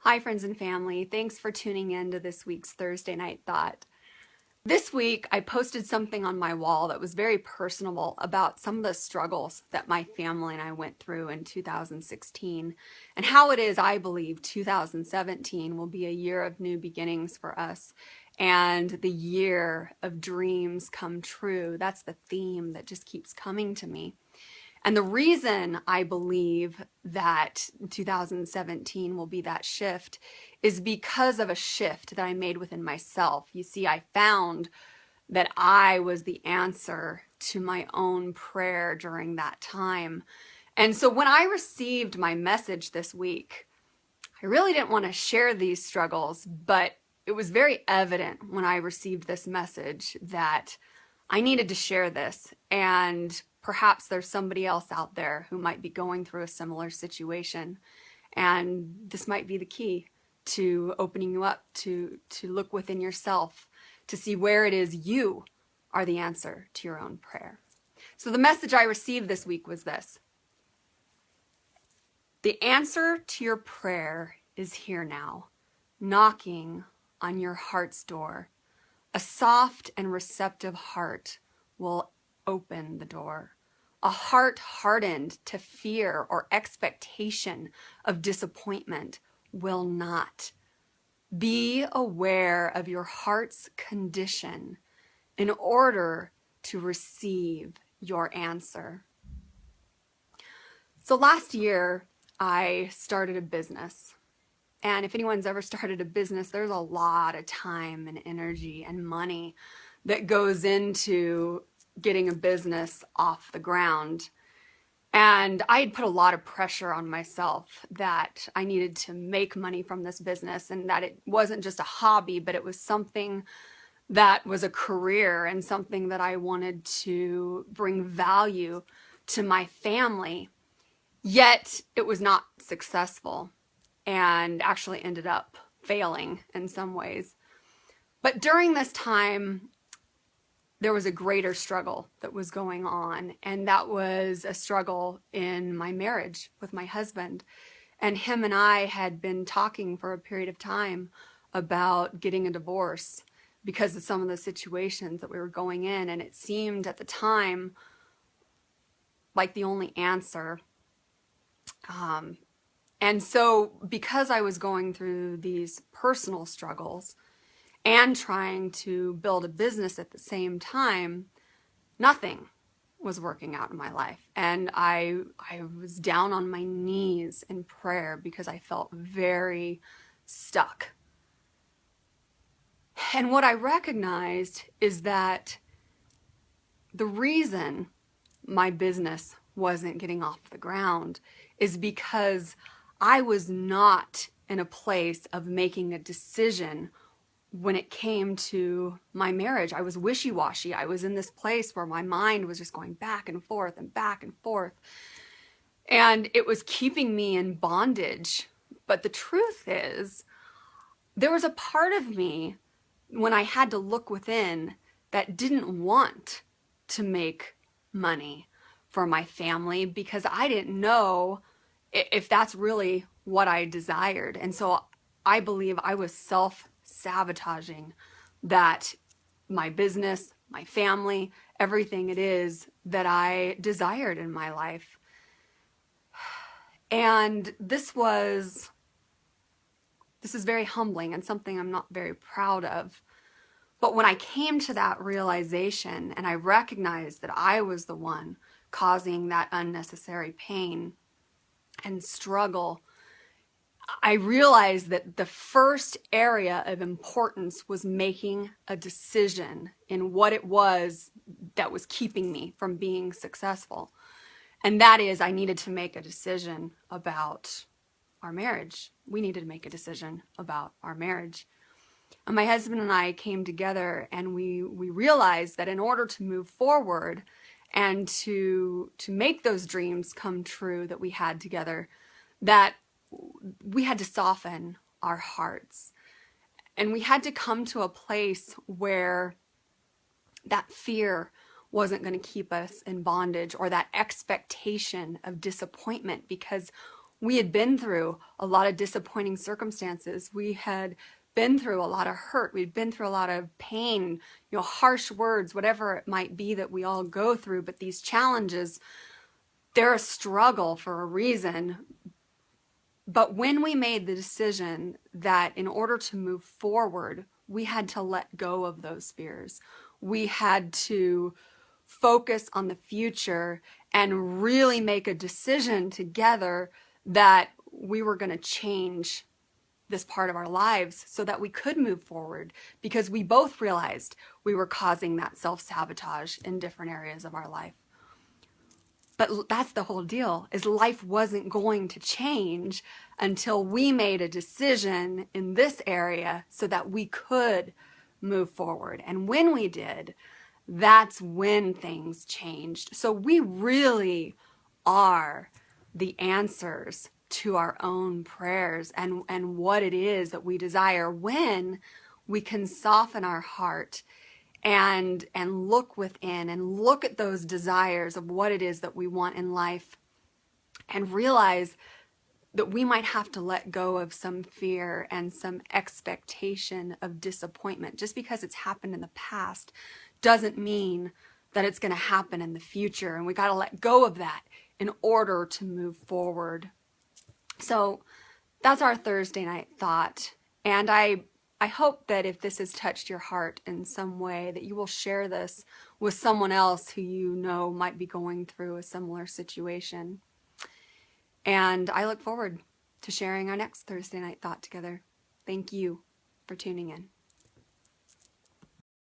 Hi, friends and family. Thanks for tuning in to this week's Thursday Night Thought. This week, I posted something on my wall that was very personal about some of the struggles that my family and I went through in 2016 and how it is I believe 2017 will be a year of new beginnings for us and the year of dreams come true. That's the theme that just keeps coming to me. And the reason I believe that 2017 will be that shift is because of a shift that I made within myself. You see, I found that I was the answer to my own prayer during that time. And so when I received my message this week, I really didn't want to share these struggles, but it was very evident when I received this message that I needed to share this. And perhaps there's somebody else out there who might be going through a similar situation. And this might be the key to opening you up to look within yourself to see where it is you are the answer to your own prayer. So the message I received this week was this: the answer to your prayer is here now, knocking on your heart's door. A soft and receptive heart will open the door. A heart hardened to fear or expectation of disappointment will not. Be aware of your heart's condition in order to receive your answer. So last year, I started a business. And if anyone's ever started a business, there's a lot of time and energy and money that goes into getting a business off the ground. And I had put a lot of pressure on myself that I needed to make money from this business and that it wasn't just a hobby, but it was something that was a career and something that I wanted to bring value to my family. Yet it was not successful and actually ended up failing in some ways. But during this time, there was a greater struggle that was going on, and that was a struggle in my marriage with my husband. And him and I had been talking for a period of time about getting a divorce because of some of the situations that we were going in, and it seemed at the time like the only answer. And so because I was going through these personal struggles and trying to build a business at the same time, nothing was working out in my life. And I was down on my knees in prayer because I felt very stuck. And what I recognized is that the reason my business wasn't getting off the ground is because I was not in a place of making a decision when it came to my marriage. I was wishy-washy. I was in this place where my mind was just going back and forth and back and forth. And it was keeping me in bondage. But the truth is, there was a part of me when I had to look within that didn't want to make money for my family because I didn't know if that's really what I desired. And so I believe I was self-sabotaging that my business, my family, everything it is that I desired in my life. And this is very humbling and something I'm not very proud of. But when I came to that realization and I recognized that I was the one causing that unnecessary pain and struggle, I realized that the first area of importance was making a decision in what it was that was keeping me from being successful. And that is, I needed to make a decision about our marriage. We needed to make a decision about our marriage. And my husband and I came together and we realized that in order to move forward and to make those dreams come true that we had together, that we had to soften our hearts. And we had to come to a place where that fear wasn't going to keep us in bondage or that expectation of disappointment, because We had been through a lot of disappointing circumstances. We had been through a lot of hurt. We'd been through a lot of pain, harsh words, whatever it might be that we all go through. But these challenges, they're a struggle for a reason. But when we made the decision that in order to move forward, we had to let go of those fears. We had to focus on the future and really make a decision together that we were going to change this part of our lives so that we could move forward, because we both realized we were causing that self-sabotage in different areas of our life. But that's the whole deal, is life wasn't going to change until we made a decision in this area so that we could move forward. And when we did, that's when things changed. So we really are the answers to our own prayers and what it is that we desire when we can soften our heart and look within and look at those desires of what it is that we want in life and realize that we might have to let go of some fear and some expectation of disappointment. Just because it's happened in the past doesn't mean that it's going to happen in the future, and we got to let go of that in order to move forward. So that's our Thursday night thought, and I hope that if this has touched your heart in some way, that you will share this with someone else who you know might be going through a similar situation. And I look forward to sharing our next Thursday night thought together. Thank you for tuning in.